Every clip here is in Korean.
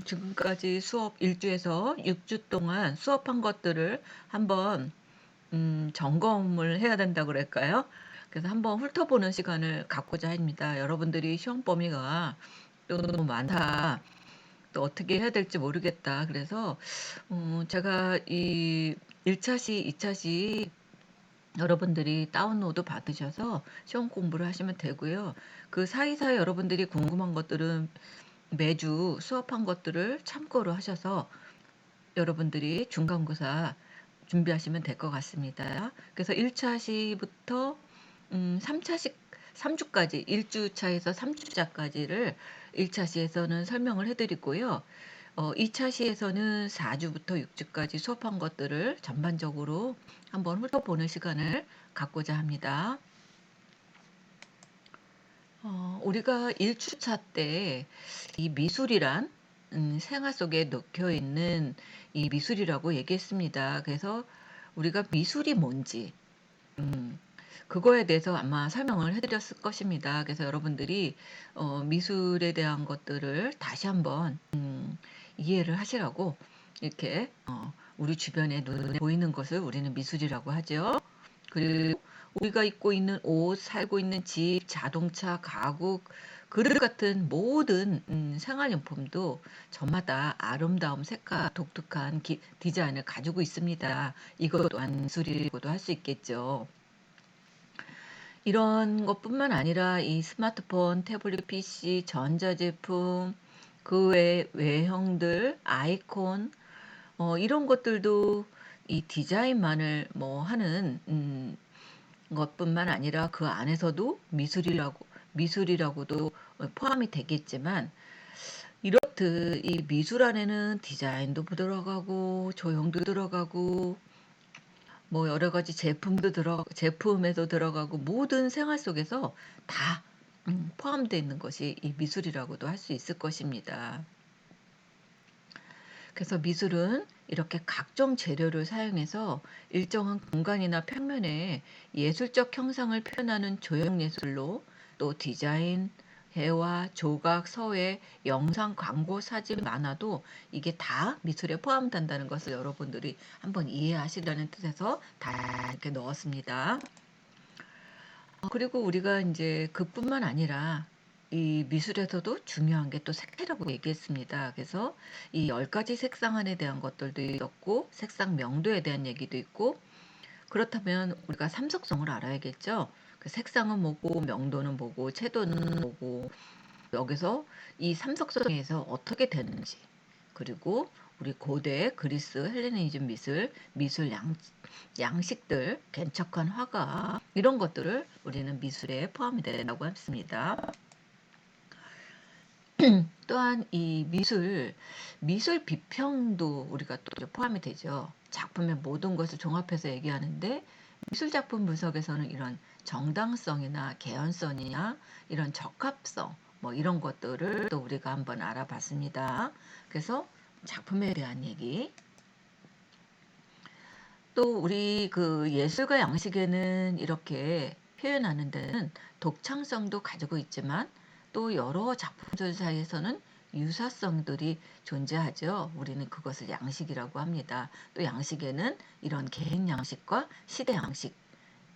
지금까지 수업 1주에서 6주 동안 수업한 것들을 한번 점검을 해야 된다고 그럴까요? 그래서 한번 훑어보는 시간을 갖고자 합니다. 여러분들이 시험 범위가 또 너무 많다. 또 어떻게 해야 될지 모르겠다. 그래서 제가 이 1차 시, 2차 시 여러분들이 다운로드 받으셔서 시험 공부를 하시면 되고요. 그 사이사이 여러분들이 궁금한 것들은 매주 수업한 것들을 참고로 하셔서 여러분들이 중간고사 준비하시면 될 것 같습니다. 그래서 1차 시부터 3차 시 3주까지 1주차에서 3주차까지를 1차 시에서는 설명을 해드리고요. 2차 시에서는 4주부터 6주까지 수업한 것들을 전반적으로 한번 훑어보는 시간을 갖고자 합니다. 우리가 1주차 때 이 미술이란 생활 속에 녹혀 있는 이 미술이라고 얘기했습니다. 그래서 우리가 미술이 뭔지 그거에 대해서 아마 설명을 해드렸을 것입니다. 그래서 여러분들이 미술에 대한 것들을 다시 한번 이해를 하시라고 이렇게 우리 주변에 눈에 보이는 것을 우리는 미술이라고 하죠. 그리고 우리가 입고 있는 옷, 살고 있는 집, 자동차, 가구, 그릇 같은 모든 생활용품도 저마다 아름다움, 색깔, 독특한 디자인을 가지고 있습니다. 이것 또한 미술이라고도 할 수 있겠죠. 이런 것뿐만 아니라 이 스마트폰, 태블릿 PC, 전자제품, 그 외 외형들, 아이콘, 이런 것들도 이 디자인만을 뭐 하는 것뿐만 아니라 그 안에서도 미술이라고도 포함이 되겠지만 이렇듯 이 미술 안에는 디자인도 들어가고 조형도 들어가고 뭐 여러 가지 제품에도 들어가고 모든 생활 속에서 다 포함되어 있는 것이 이 미술이라고도 할 수 있을 것입니다. 그래서 미술은 이렇게 각종 재료를 사용해서 일정한 공간이나 평면에 예술적 형상을 표현하는 조형예술로 또 디자인, 회화, 조각, 서예, 영상, 광고, 사진, 만화도 이게 다 미술에 포함된다는 것을 여러분들이 한번 이해하시라는 뜻에서 다 이렇게 넣었습니다. 그리고 우리가 이제 그뿐만 아니라 이 미술에서도 중요한 게 또 색채라고 얘기했습니다. 그래서 이 10가지 색상안에 대한 것들도 있었고 색상 명도에 대한 얘기도 있고 그렇다면 우리가 삼석성을 알아야겠죠. 그 색상은 뭐고 명도는 뭐고 채도는 뭐고 여기서 이 삼석성에서 어떻게 되는지 그리고 우리 고대 그리스 헬레니즘 미술 양식들, 개척한 화가 이런 것들을 우리는 미술에 포함이 된다고 했습니다. 또한 이 미술 비평도 우리가 또 포함이 되죠. 작품의 모든 것을 종합해서 얘기하는데 미술 작품 분석에서는 이런 정당성이나 개연성이나 이런 적합성 뭐 이런 것들을 또 우리가 한번 알아봤습니다. 그래서 작품에 대한 얘기 또 우리 그 예술가 양식에는 이렇게 표현하는 데는 독창성도 가지고 있지만 또 여러 작품들 사이에서는 유사성들이 존재하죠. 우리는 그것을 양식이라고 합니다. 또 양식에는 이런 개인 양식과 시대 양식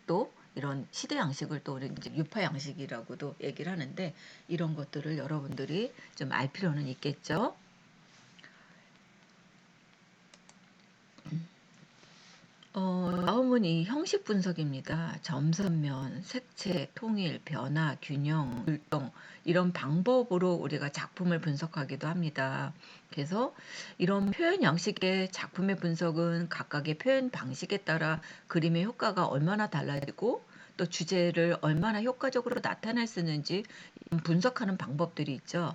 또 이런 시대 양식을 또 우리 이제 유파 양식이라고도 얘기를 하는데 이런 것들을 여러분들이 좀 알 필요는 있겠죠. 다음은 이 형식 분석입니다. 점선면, 색채, 통일, 변화, 균형, 율동 이런 방법으로 우리가 작품을 분석하기도 합니다. 그래서 이런 표현 양식의 작품의 분석은 각각의 표현 방식에 따라 그림의 효과가 얼마나 달라지고 또 주제를 얼마나 효과적으로 나타낼 수 있는지 분석하는 방법들이 있죠.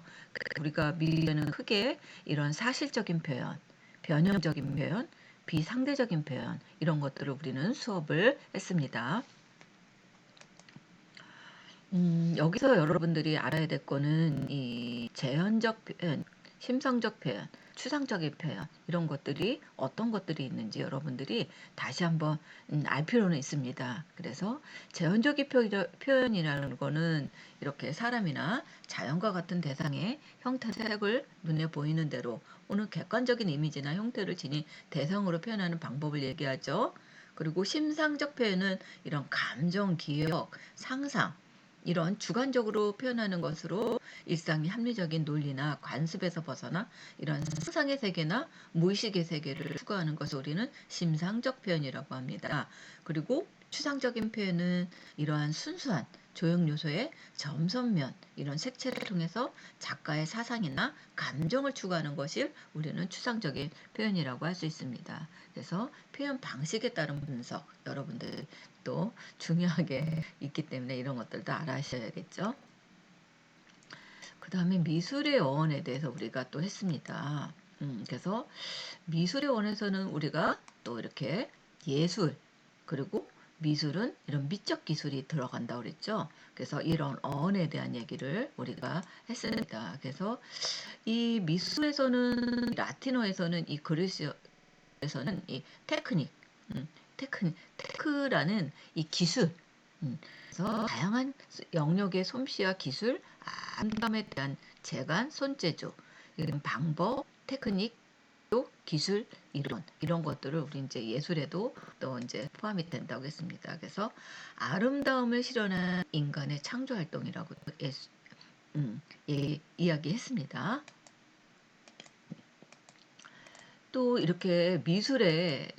우리가 미리는 크게 이런 사실적인 표현, 변형적인 표현, 비상대적인 표현 이런 것들을 우리는 수업을 했습니다. 여기서 여러분들이 알아야 될 거는 이 재현적 표현, 심상적 표현, 추상적인 표현 이런 것들이 어떤 것들이 있는지 여러분들이 다시 한번 알 필요는 있습니다. 그래서 재현적인 표현이라는 거는 이렇게 사람이나 자연과 같은 대상의 형태, 색을 눈에 보이는 대로 오는 객관적인 이미지나 형태를 지닌 대상으로 표현하는 방법을 얘기하죠. 그리고 심상적 표현은 이런 감정, 기억, 상상 이런 주관적으로 표현하는 것으로 일상의 합리적인 논리나 관습에서 벗어나 이런 상상의 세계나 무의식의 세계를 추구하는 것을 우리는 심상적 표현이라고 합니다. 그리고 추상적인 표현은 이러한 순수한 조형 요소의 점선면 이런 색채를 통해서 작가의 사상이나 감정을 추구하는 것을 우리는 추상적인 표현이라고 할 수 있습니다. 그래서 표현 방식에 따른 분석 여러분들 또 중요하게 있기 때문에 이런 것들도 알아셔야겠죠. 그 다음에 미술의 어원에 대해서 우리가 또 했습니다. 그래서 미술의 원에서는 우리가 또 이렇게 예술 그리고 미술은 이런 미적 기술이 들어간다고 그랬죠. 그래서 이런 어원에 대한 얘기를 우리가 했습니다. 그래서 이 미술에서는 라틴어에서는 이 그리스어에서는 이 테크닉, 테크라는 이 기술, 그래서 다양한 영역의 솜씨와 기술, 아름다움에 대한 재간, 손재주, 이런 방법, 테크닉, 또 기술, 이론 이런 것들을 우리 이제 예술에도 또 이제 포함이 된다고 했습니다. 그래서 아름다움을 실현한 인간의 창조 활동이라고 이야기했습니다. 또 이렇게 미술에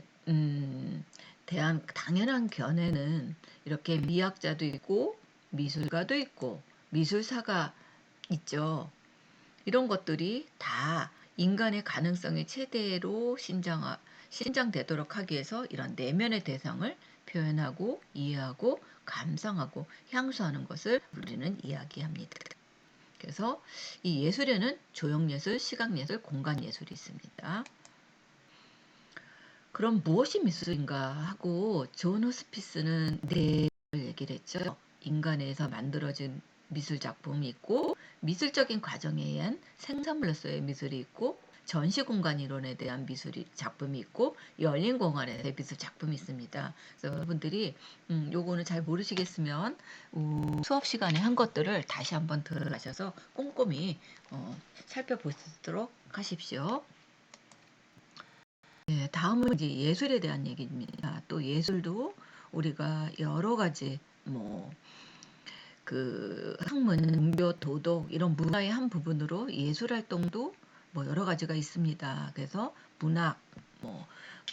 대한 당연한 견해는 이렇게 미학자도 있고 미술가도 있고 미술사가 있죠. 이런 것들이 다 인간의 가능성이 최대로 신장되도록 하기 위해서 이런 내면의 대상을 표현하고 이해하고 감상하고 향수하는 것을 우리는 이야기합니다. 그래서 이 예술에는 조형예술, 시각예술, 공간예술이 있습니다. 그럼 무엇이 미술인가 하고 존 호스피스는 네 얘기를 했죠. 인간에서 만들어진 미술 작품이 있고 미술적인 과정에 의한 생산물로서의 미술이 있고 전시 공간 이론에 대한 미술이 작품이 있고 열린 공간에 대한 미술 작품이 있습니다. 그래서 여러분들이 요거는 잘 모르시겠으면 수업 시간에 한 것들을 다시 한번 들어가셔서 꼼꼼히 살펴보도록 하십시오. 네, 다음은 이제 예술에 대한 얘기입니다. 또 예술도 우리가 여러 가지 학문, 종교, 도덕 이런 문화의 한 부분으로 예술 활동도 여러 가지가 있습니다. 그래서 문학,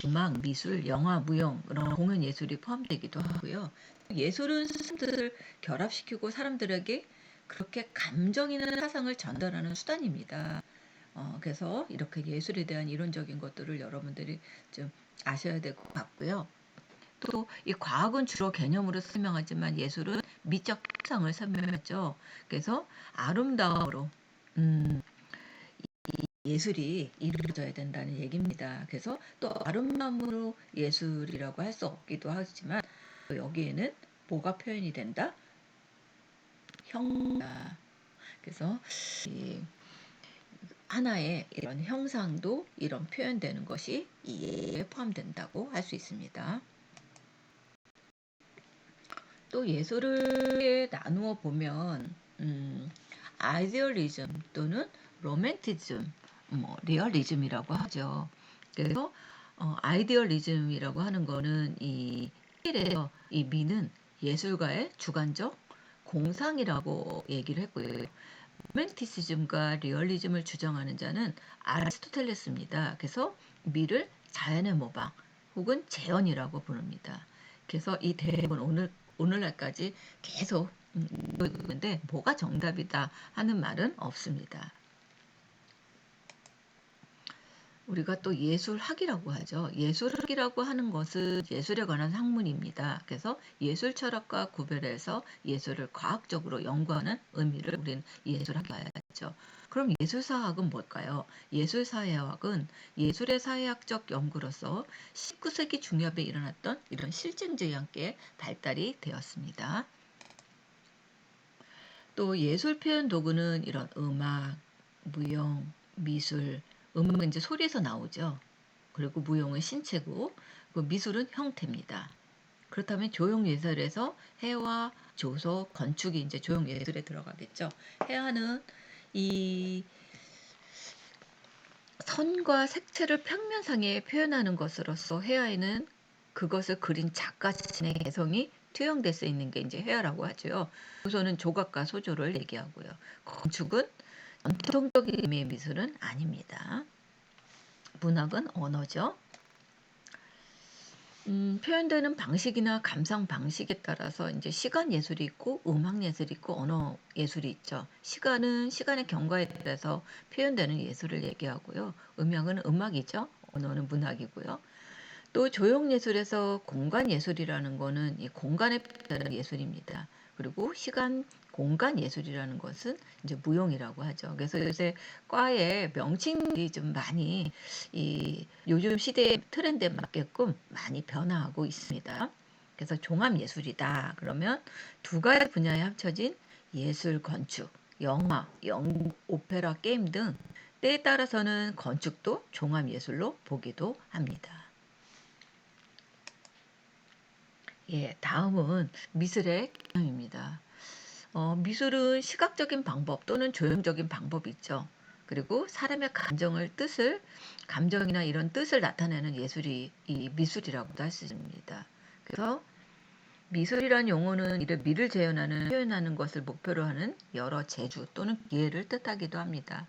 음악, 미술, 영화, 무용 이런 공연 예술이 포함되기도 하고요. 예술은 사람들을 결합시키고 사람들에게 그렇게 감정 있는 사상을 전달하는 수단입니다. 그래서 이렇게 예술에 대한 이론적인 것들을 여러분들이 좀 아셔야 될 것 같고요. 또 이 과학은 주로 개념으로 설명하지만 예술은 미적 현상을 설명하죠. 그래서 아름다움으로 예술이 이루어져야 된다는 얘기입니다. 그래서 또 아름다움으로 예술이라고 할 수 없기도 하지만 여기에는 뭐가 표현이 된다? 형다. 그래서 이 하나의 이런 형상도 이런 표현되는 것이 이에 포함된다고 할 수 있습니다. 또 예술을 나누어 보면 아이디얼리즘 또는 로맨티즘, 리얼리즘이라고 하죠. 그래서 아이디얼리즘이라고 하는 거는 이 힐에서 이 미는 예술가의 주관적 공상이라고 얘기를 했고요. 로맨티시즘과 리얼리즘을 주장하는 자는 아리스토텔레스입니다. 그래서 미를 자연의 모방 혹은 재현이라고 부릅니다. 그래서 이 대립은 오늘날까지 계속 있는데 뭐가 정답이다 하는 말은 없습니다. 우리가 또 예술학이라고 하죠. 예술학이라고 하는 것은 예술에 관한 학문입니다. 그래서 예술 철학과 구별해서 예술을 과학적으로 연구하는 의미를 우리는 예술학이라고 하죠. 그럼 예술사학은 뭘까요? 예술사회학은 예술의 사회학적 연구로서 19세기 중엽에 일어났던 이런 실증제와 함께 발달이 되었습니다. 또 예술 표현 도구는 이런 음악, 무용, 미술, 음악은 이제 소리에서 나오죠. 그리고 무용은 신체고, 그 미술은 형태입니다. 그렇다면 조형예술에서 해와 조서, 건축이 이제 조형예술에 들어가겠죠. 해와는 이 선과 색채를 평면상에 표현하는 것으로서 해와에는 그것을 그린 작가 자신의 개성이 투영될 수 있는 게 이제 해와라고 하죠. 조서는 조각과 소조를 얘기하고요. 건축은 전통적인 의미의 미술은 아닙니다. 문학은 언어죠. 표현되는 방식이나 감상 방식에 따라서 이제 시간 예술이 있고 음악 예술이 있고 언어 예술이 있죠. 시간은 시간의 경과에 따라서 표현되는 예술을 얘기하고요. 음악은 음악이죠. 언어는 문학이고요. 또 조형 예술에서 공간 예술이라는 거는 이 공간에 따른 예술입니다. 그리고 시간, 공간 예술이라는 것은 이제 무용이라고 하죠. 그래서 요새 과에 명칭이 좀 많이 이 요즘 시대의 트렌드에 맞게끔 많이 변화하고 있습니다. 그래서 종합 예술이다. 그러면 두 가지 분야에 합쳐진 예술, 건축, 영화, 오페라, 게임 등 때에 따라서는 건축도 종합 예술로 보기도 합니다. 예, 다음은 미술의 개념입니다. 미술은 시각적인 방법 또는 조형적인 방법이 있죠. 그리고 사람의 감정이나 이런 뜻을 나타내는 예술이 이 미술이라고도 할 수 있습니다. 그래서 미술이란 용어는 이를 미를 재현하는 표현하는 것을 목표로 하는 여러 재주 또는 기회를 뜻하기도 합니다.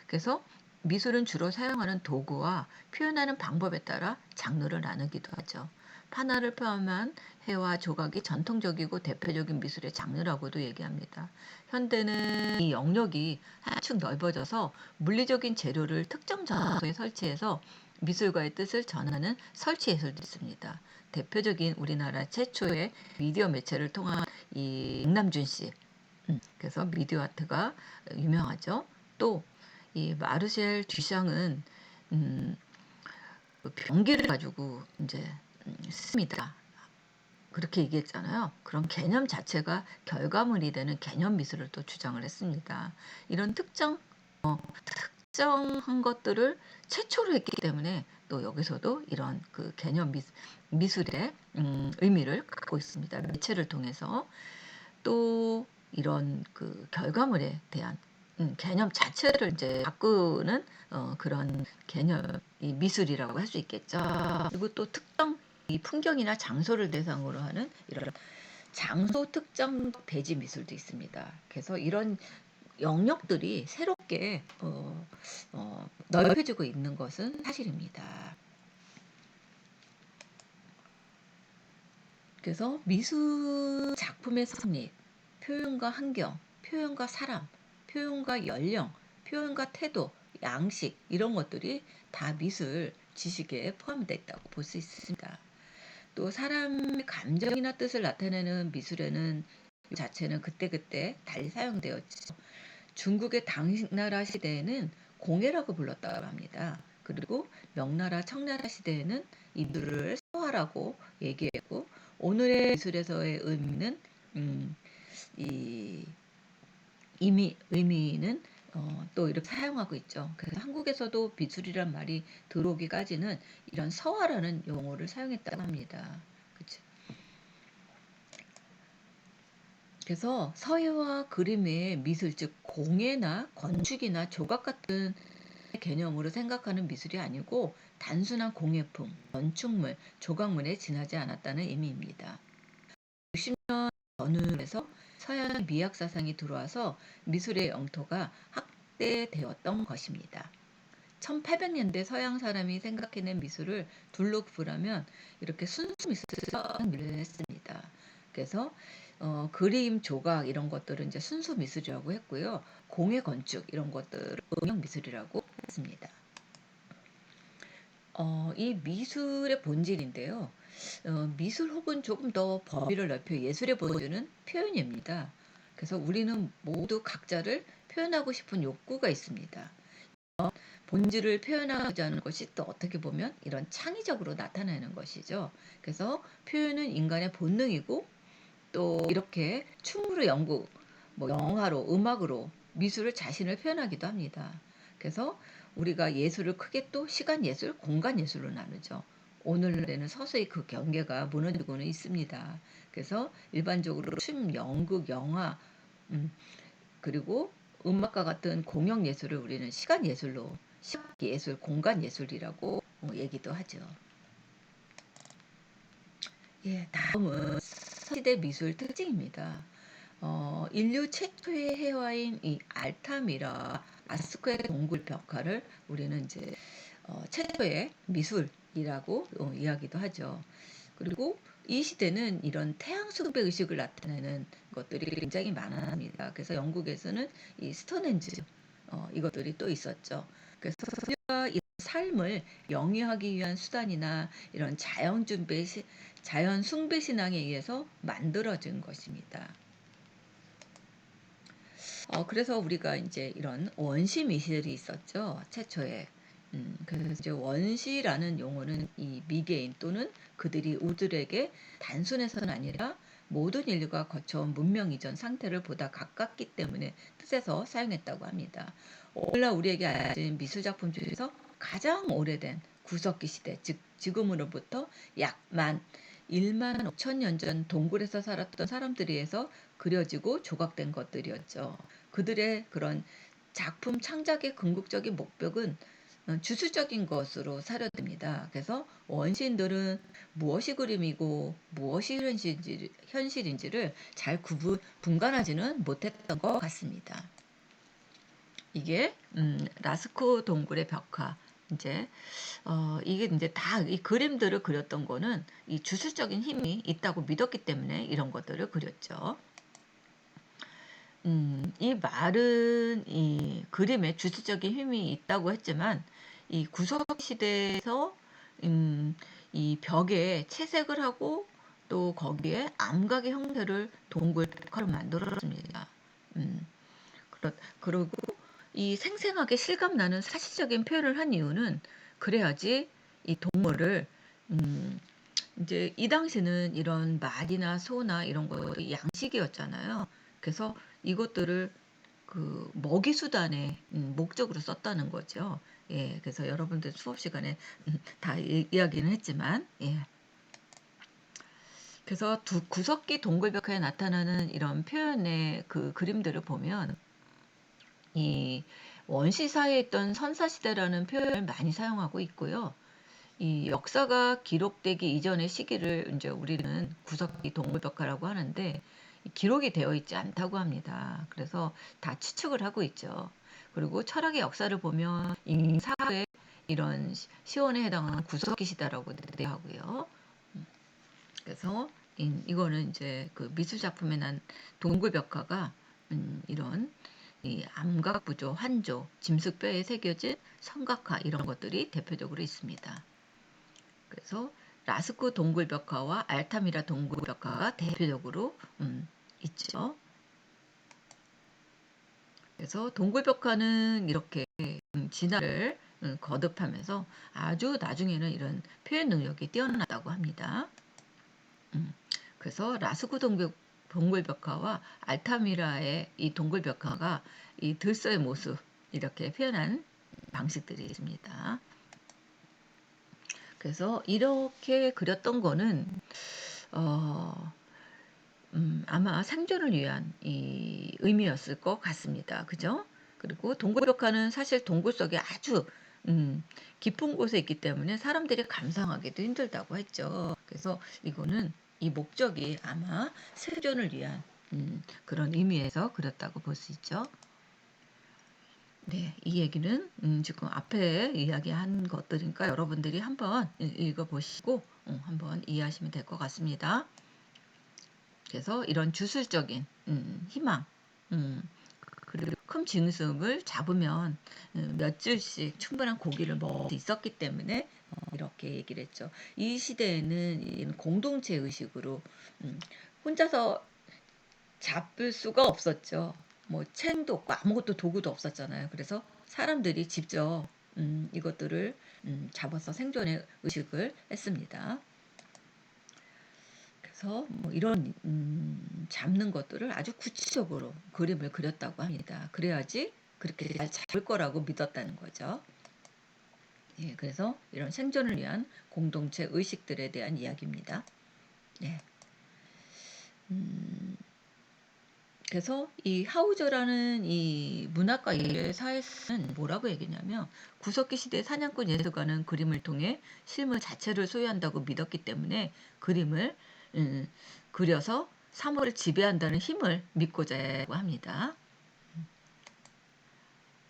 그래서 미술은 주로 사용하는 도구와 표현하는 방법에 따라 장르를 나누기도 하죠. 판화를 포함한 해와 조각이 전통적이고 대표적인 미술의 장르라고도 얘기합니다. 현대는 이 영역이 한층 넓어져서 물리적인 재료를 특정 장소에 설치해서 미술가의 뜻을 전하는 설치 예술도 있습니다. 대표적인 우리나라 최초의 미디어 매체를 통한 이 백남준 씨, 그래서 미디어 아트가 유명하죠. 또 이 마르셀 듀샹은 그 변기를 가지고 이제 씁니다. 그렇게 얘기했잖아요. 그런 개념 자체가 결과물이 되는 개념 미술을 또 주장을 했습니다. 이런 특정한 것들을 최초로 했기 때문에 또 여기서도 이런 그 개념 미술의 의미를 갖고 있습니다. 매체를 통해서 또 이런 그 결과물에 대한 개념 자체를 이제 바꾸는 그런 개념이 미술이라고 할 수 있겠죠. 그리고 또 특정 이 풍경이나 장소를 대상으로 하는 이런 장소 특정 대지 미술도 있습니다. 그래서 이런 영역들이 새롭게 넓혀지고 있는 것은 사실입니다. 그래서 미술 작품의 성립, 표현과 환경, 표현과 사람, 표현과 연령, 표현과 태도, 양식 이런 것들이 다 미술 지식에 포함되어 있다고 볼 수 있습니다. 또 사람의 감정이나 뜻을 나타내는 미술에는 그 자체는 그때그때 달리 사용되었죠. 중국의 당나라 시대에는 공예라고 불렀다고 합니다. 그리고 명나라, 청나라 시대에는 이 미술을 서화라고 얘기했고 오늘의 미술에서의 의미는 음, 이 의미는 또 이렇게 사용하고 있죠. 그래서 한국에서도 미술이란 말이 들어오기까지는 이런 서화라는 용어를 사용했다고 합니다. 그쵸? 그래서 서예와 그림 외에 미술, 즉 공예나 건축이나 조각 같은 개념으로 생각하는 미술이 아니고 단순한 공예품, 건축물, 조각물에 지나지 않았다는 의미입니다. 60년 전후에서 서양 미학 사상이 들어와서 미술의 영토가 확대되었던 것입니다. 1800년대 서양 사람이 생각해낸 미술을 둘로 구분하면 이렇게 순수 미술을 했습니다. 그래서 그림, 조각 이런 것들은 이제 순수 미술이라고 했고요. 공예, 건축 이런 것들을 음영 미술이라고 했습니다. 이 미술의 본질인데요. 미술 혹은 조금 더 범위를 넓혀 예술의 본질은 표현입니다. 그래서 우리는 모두 각자를 표현하고 싶은 욕구가 있습니다. 본질을 표현하자는 것이 또 어떻게 보면 이런 창의적으로 나타내는 것이죠. 그래서 표현은 인간의 본능이고 또 이렇게 춤으로 연구, 뭐 영화로, 음악으로 미술을 자신을 표현하기도 합니다. 그래서 우리가 예술을 크게 또 시간 예술, 공간 예술로 나누죠. 오늘날에는 서서히 그 경계가 무너지고는 있습니다. 그래서 일반적으로 춤, 연극, 영화, 음, 그리고 음악과 같은 공영 예술을 우리는 시간 예술로, 시각 예술, 공간 예술이라고 얘기도 하죠. 예, 다음은 시대 미술 특징입니다. 인류 최초의 해와인 이 알타미라 라스코의 동굴 벽화를 우리는 이제 최초의 미술이라고 이야기도 하죠. 그리고 이 시대는 이런 태양 숭배 의식을 나타내는 것들이 굉장히 많습니다. 그래서 영국에서는 이 스톤헨지 이것들이 또 있었죠. 그래서 인류가 이 삶을 영위하기 위한 수단이나 이런 자연 숭배 신앙에 의해서 만들어진 것입니다. 그래서 우리가 이제 이런 원시 미술이 있었죠. 최초에. 그래서 이제 원시라는 용어는 이 미개인 또는 그들이 우들에게 단순해서는 아니라 모든 인류가 거쳐온 문명 이전 상태를 보다 가깝기 때문에 뜻에서 사용했다고 합니다. 오늘날 우리에게 알려진 미술 작품 중에서 가장 오래된 구석기 시대, 즉 지금으로부터 약 1만 5천 년 전 동굴에서 살았던 사람들에 의해서 그려지고 조각된 것들이었죠. 그들의 그런 작품 창작의 궁극적인 목적은 주술적인 것으로 사료됩니다. 그래서 원시인들은 무엇이 그림이고 무엇이 현실인지를 잘 분간하지는 못했던 것 같습니다. 이게 라스코 동굴의 벽화. 이제 이게 이제 다 이 그림들을 그렸던 거는 이 주술적인 힘이 있다고 믿었기 때문에 이런 것들을 그렸죠. 이 말은 이 그림에 주술적인 힘이 있다고 했지만 이 구석 시대에서 이 벽에 채색을 하고 또 거기에 암각의 형태를 동굴 벽화로 만들었습니다. 음, 그리고 이 생생하게 실감나는 사실적인 표현을 한 이유는 그래야지 이 동물을 음, 이제 이 당시는 이런 말이나 소나 이런 것이 양식이었잖아요. 그래서 이것들을 그 먹이 수단의 목적으로 썼다는 거죠. 예, 그래서 여러분들 수업 시간에 다 이야기는 했지만, 예. 그래서 구석기 동굴벽화에 나타나는 이런 표현의 그 그림들을 보면 이 원시사회에 있던 선사시대라는 표현을 많이 사용하고 있고요. 이 역사가 기록되기 이전의 시기를 이제 우리는 구석기 동물벽화라고 하는데 기록이 되어 있지 않다고 합니다. 그래서 다 추측을 하고 있죠. 그리고 철학의 역사를 보면 인사회 이런 시원에 해당하는 구석기 시대라고 하고요. 그래서 이거는 이제 그 미술 작품에 난 동굴벽화가 이런 이 암각부조, 환조, 짐승뼈에 새겨진 성각화 이런 것들이 대표적으로 있습니다. 그래서 라스코 동굴벽화와 알타미라 동굴벽화가 대표적으로 있죠. 그래서 동굴벽화는 이렇게 진화를 거듭하면서 아주 나중에는 이런 표현 능력이 뛰어났다고 합니다. 그래서 라스코 동굴벽화와 알타미라의 이 동굴벽화가 이 들소의 모습 이렇게 표현한 방식들이 있습니다. 그래서 이렇게 그렸던 거는 어, 아마 생존을 위한 이 의미였을 것 같습니다. 그죠? 그리고 동굴벽화는 사실 동굴 속에 아주 깊은 곳에 있기 때문에 사람들이 감상하기도 힘들다고 했죠. 그래서 이거는 이 목적이 아마 생존을 위한 그런 의미에서 그렸다고 볼 수 있죠. 네, 이 얘기는 지금 앞에 이야기한 것들이니까 여러분들이 한번 읽어보시고 한번 이해하시면 될 것 같습니다. 그래서 이런 주술적인 희망, 그리고 큰 짐승을 잡으면 몇 줄씩 충분한 고기를 먹을 수 있었기 때문에 이렇게 얘기를 했죠. 이 시대에는 공동체 의식으로 혼자서 잡을 수가 없었죠. 뭐 챙도 없고 아무것도 도구도 없었잖아요. 그래서 사람들이 직접 이것들을 잡아서 생존의 의식을 했습니다. 그래서 뭐 이런 잡는 것들을 아주 구체적으로 그림을 그렸다고 합니다. 그래야지 그렇게 잘 잡을 거라고 믿었다는 거죠. 예, 그래서 이런 생존을 위한 공동체 의식들에 대한 이야기입니다. 네. 그래서 이 하우저라는 이 문학과 인류의 사회는 뭐라고 얘기냐면 구석기 시대 사냥꾼 예술가는 그림을 통해 실물 자체를 소유한다고 믿었기 때문에 그림을 그려서 사물을 지배한다는 힘을 믿고자 했다고 합니다.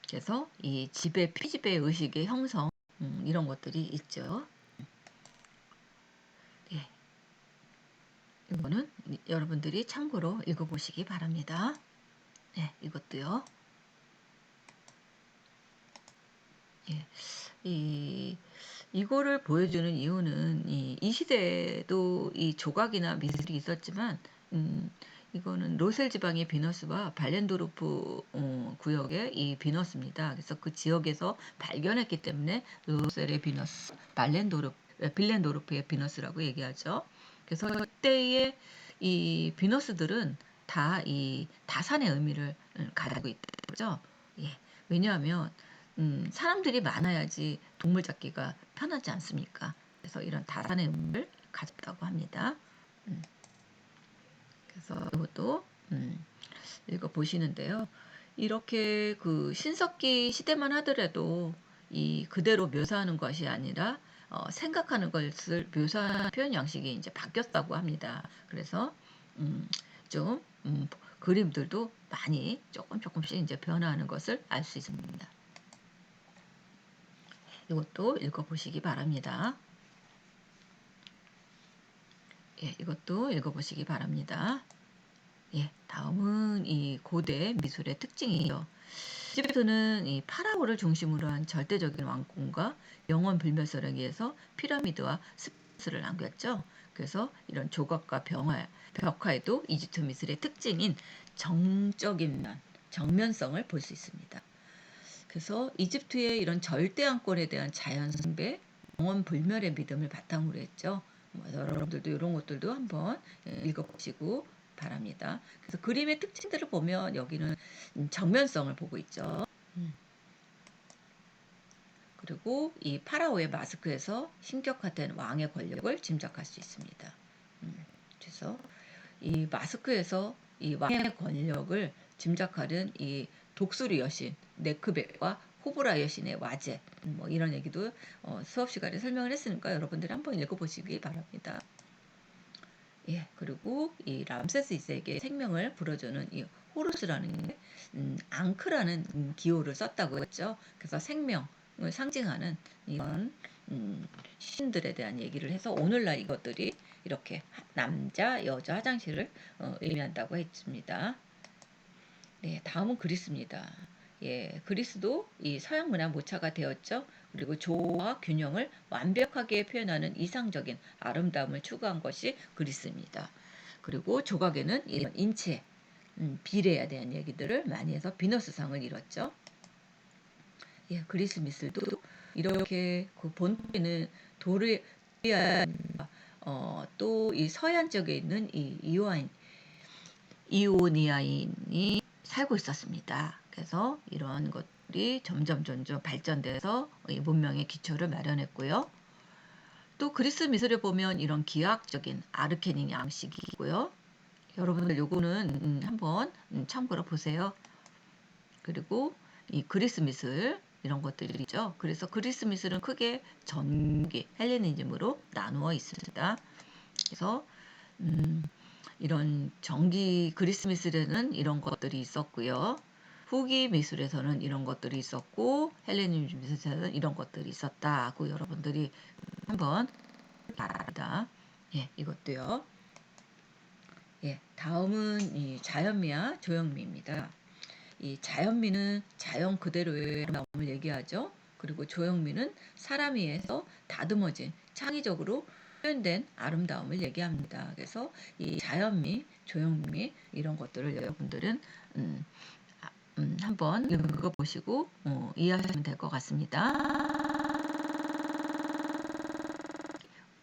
그래서 이 지배, 피지배 의식의 형성 이런 것들이 있죠. 예, 이거는 여러분들이 참고로 읽어보시기 바랍니다. 네, 이것도요. 예, 이거를 보여주는 이유는 이 시대에도 이 조각이나 미술이 있었지만 이거는 로셀 지방의 비너스와 발렌도르프 구역의 이 비너스입니다. 그래서 그 지역에서 발견했기 때문에 로셀의 비너스, 빌렌도르프의 비너스라고 얘기하죠. 그래서 그때의 이 비너스들은 다 이 다산의 의미를 가지고 있죠. 예, 왜냐하면 사람들이 많아야지 동물 잡기가 편하지 않습니까? 그래서 이런 다산의 의미를 가졌다고 합니다. 그래서 이것도 읽어보시는데요. 이렇게 그 신석기 시대만 하더라도 이 그대로 묘사하는 것이 아니라 생각하는 것을 묘사하는 표현 양식이 이제 바뀌었다고 합니다. 그래서 좀 그림들도 많이 조금씩 이제 변화하는 것을 알 수 있습니다. 이것도 읽어보시기 바랍니다. 예, 이것도 읽어보시기 바랍니다. 예, 다음은 이 고대 미술의 특징이에요. 이집트는 이 파라오를 중심으로 한 절대적인 왕권과 영원 불멸설에 의해서 피라미드와 스핑크스를 남겼죠. 그래서 이런 조각과 벽화에도 이집트 미술의 특징인 정적인 면, 정면성을 볼 수 있습니다. 그래서 이집트의 이런 절대왕권에 대한 자연 숭배, 영원 불멸의 믿음을 바탕으로 했죠. 여러분들도 이런 것들도 한번 읽어보시고 바랍니다. 그래서 그림의 특징들을 보면 여기는 정면성을 보고 있죠. 그리고 이 파라오의 마스크에서 신격화된 왕의 권력을 짐작할 수 있습니다. 그래서 이 마스크에서 이 왕의 권력을 짐작하는 이 독수리 여신 네크벳과 호브라 여신의 와제 뭐 이런 얘기도 수업 시간에 설명을 했으니까 여러분들이 한번 읽어보시기 바랍니다. 예, 그리고 이 람세스 2세에게 생명을 불어주는 이 호루스라는 게 앙크라는 기호를 썼다고 했죠. 그래서 생명을 상징하는 이런 신들에 대한 얘기를 해서 오늘날 이것들이 이렇게 남자, 여자 화장실을 의미한다고 했습니다. 네, 다음은 그리스입니다. 예, 그리스도 이 서양 문화 모차가 되었죠. 그리고 조화와 균형을 완벽하게 표현하는 이상적인 아름다움을 추구한 것이 그리스입니다. 그리고 조각에는 이런 인체, 비례에 대한 얘기들을 많이 해서 비너스상을 이뤘죠. 예, 그리스 미술도 이렇게 그 본토에는 도리안 또 이 서양 쪽에 있는 이 이오니아인이 살고 있었습니다. 그래서 이런 것들이 점점 발전돼서 이 문명의 기초를 마련했고요. 또 그리스 미술에 보면 이런 기하학적인 아르케닌 양식이 있고요. 여러분들 요거는 한번 참고로 보세요. 그리고 이 그리스 미술 이런 것들이죠. 그래서 그리스 미술은 크게 전기 헬레니즘으로 나누어 있습니다. 그래서 이런 정기 그리스 미술에는 이런 것들이 있었고요. 후기 미술에서는 이런 것들이 있었고 헬레니즘 미술에서는 이런 것들이 있었다고 여러분들이 한번 알아다. 예, 이것도요. 예, 다음은 이 자연미와 조형미입니다. 이 자연미는 자연 그대로의 아름다움을 얘기하죠. 그리고 조형미는 사람에 의해서 다듬어진 창의적으로 표현된 아름다움을 얘기합니다. 그래서 이 자연미, 조형미 이런 것들을 여러분들은 한번 읽어보시고 이해하시면 될 것 같습니다.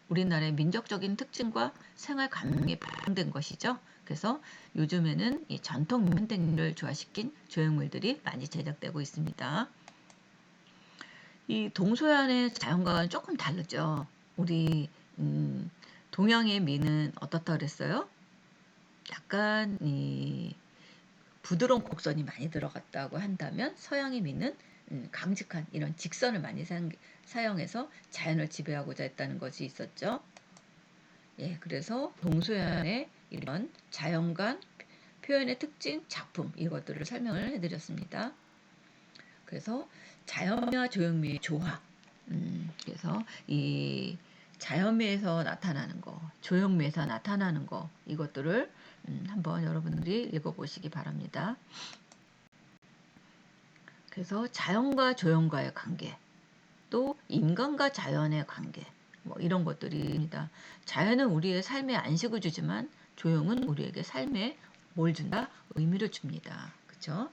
우리나라의 민족적인 특징과 생활 감각이 반영된 것이죠. 그래서 요즘에는 이 전통 현대를 조화시킨 조형물들이 많이 제작되고 있습니다. 이 동서양의 자연과는 조금 다르죠. 우리 동양의 미는 어떻다 그랬어요? 약간 이 부드러운 곡선이 많이 들어갔다고 한다면 서양의 미는 강직한 이런 직선을 많이 사용해서 자연을 지배하고자 했다는 것이 있었죠. 예, 그래서 동서양의 이런 자연관 표현의 특징, 작품 이것들을 설명을 해드렸습니다. 그래서 자연미와 조형미의 조화. 그래서 이 자연미에서 나타나는 거, 조형미에서 나타나는 거 이것들을 한번 여러분들이 읽어보시기 바랍니다. 그래서 자연과 조형과의 관계, 또 인간과 자연의 관계, 뭐 이런 것들입니다. 자연은 우리의 삶에 안식을 주지만 조형은 우리에게 삶에 뭘 준다? 의미를 줍니다. 그렇죠?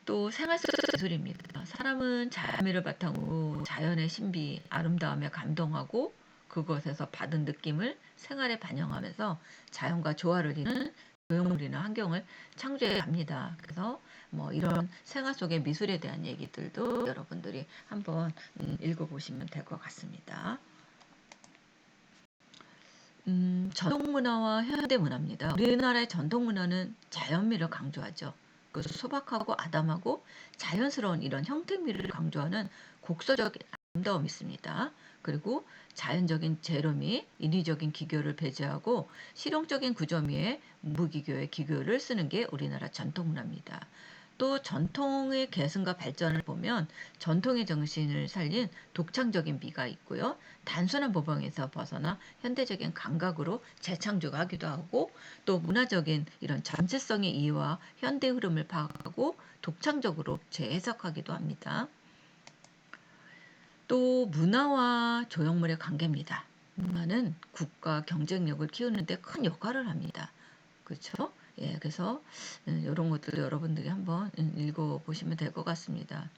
또 생활 속 예술입니다. 사람은 자연미를 바탕으로 자연의 신비, 아름다움에 감동하고 그것에서 받은 느낌을 생활에 반영하면서 자연과 조화를 이루는 조형물이나 환경을 창조해 갑니다. 그래서 뭐 이런 생활 속의 미술에 대한 얘기들도 여러분들이 한번 읽어보시면 될 것 같습니다. 전통문화와 현대문화입니다. 우리나라의 전통문화는 자연미를 강조하죠. 그 소박하고 아담하고 자연스러운 이런 형태미를 강조하는 곡서적인 아름다움이 있습니다. 그리고 자연적인 재료미, 인위적인 기교를 배제하고 실용적인 구조미에 무기교의 기교를 쓰는 게 우리나라 전통문화입니다. 또 전통의 계승과 발전을 보면 전통의 정신을 살린 독창적인 미가 있고요. 단순한 모방에서 벗어나 현대적인 감각으로 재창조하기도 하고 또 문화적인 이런 전체성의 이해와 현대 흐름을 파악하고 독창적으로 재해석하기도 합니다. 또 문화와 조형물의 관계입니다. 문화는 국가 경쟁력을 키우는 데 큰 역할을 합니다. 그렇죠? 예, 그래서 이런 것들 여러분들이 한번 읽어보시면 될 것 같습니다.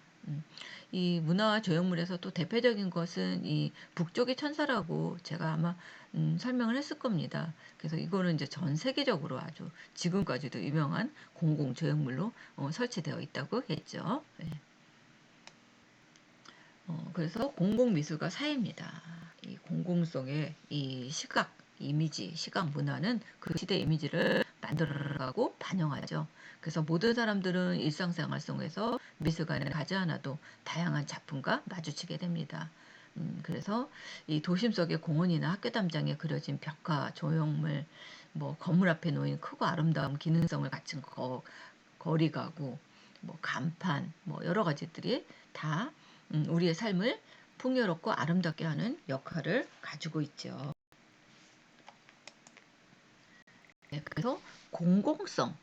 이 문화와 조형물에서 또 대표적인 것은 이 북쪽의 천사라고 제가 아마 설명을 했을 겁니다. 그래서 이거는 이제 전 세계적으로 아주 지금까지도 유명한 공공 조형물로 설치되어 있다고 했죠. 예. 그래서 공공미술과 사회입니다. 이 공공성의 이 시각, 이미지, 시각 문화는 그 시대 이미지를 만들어가고 반영하죠. 그래서 모든 사람들은 일상생활 속에서 미술관에 가지 않아도 다양한 작품과 마주치게 됩니다. 그래서 이 도심 속의 공원이나 학교 담장에 그려진 벽화, 조형물, 뭐 건물 앞에 놓인 크고 아름다운 기능성을 갖춘 거리 가구, 뭐 간판, 뭐 여러 가지들이 다 우리의 삶을 풍요롭고 아름답게 하는 역할을 가지고 있죠. 네, 그래서 공공성,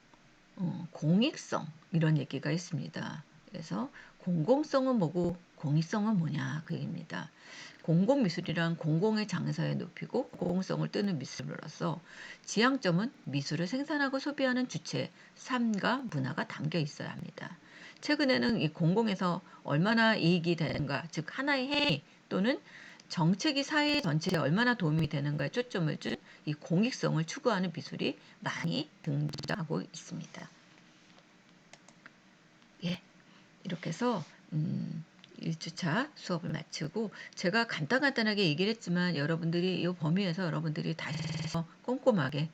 공익성 이런 얘기가 있습니다. 그래서 공공성은 뭐고 공익성은 뭐냐 그 얘기입니다. 공공미술이란 공공의 장사에 높이고 공공성을 뜨는 미술로서 지향점은 미술을 생산하고 소비하는 주체, 삶과 문화가 담겨 있어야 합니다. 최근에는 이 공공에서 얼마나 이익이 되는가, 즉 하나의 행위 또는 정책이 사회 전체에 얼마나 도움이 되는가에 초점을 준 이 공익성을 추구하는 미술이 많이 등장하고 있습니다. 예, 이렇게 해서 1주차 수업을 마치고 제가 간단하게 얘기를 했지만 여러분들이 이 범위에서 여러분들이 다시 꼼꼼하게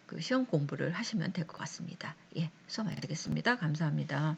그 시험 공부를 하시면 될 것 같습니다. 예, 수업 마치겠습니다. 감사합니다.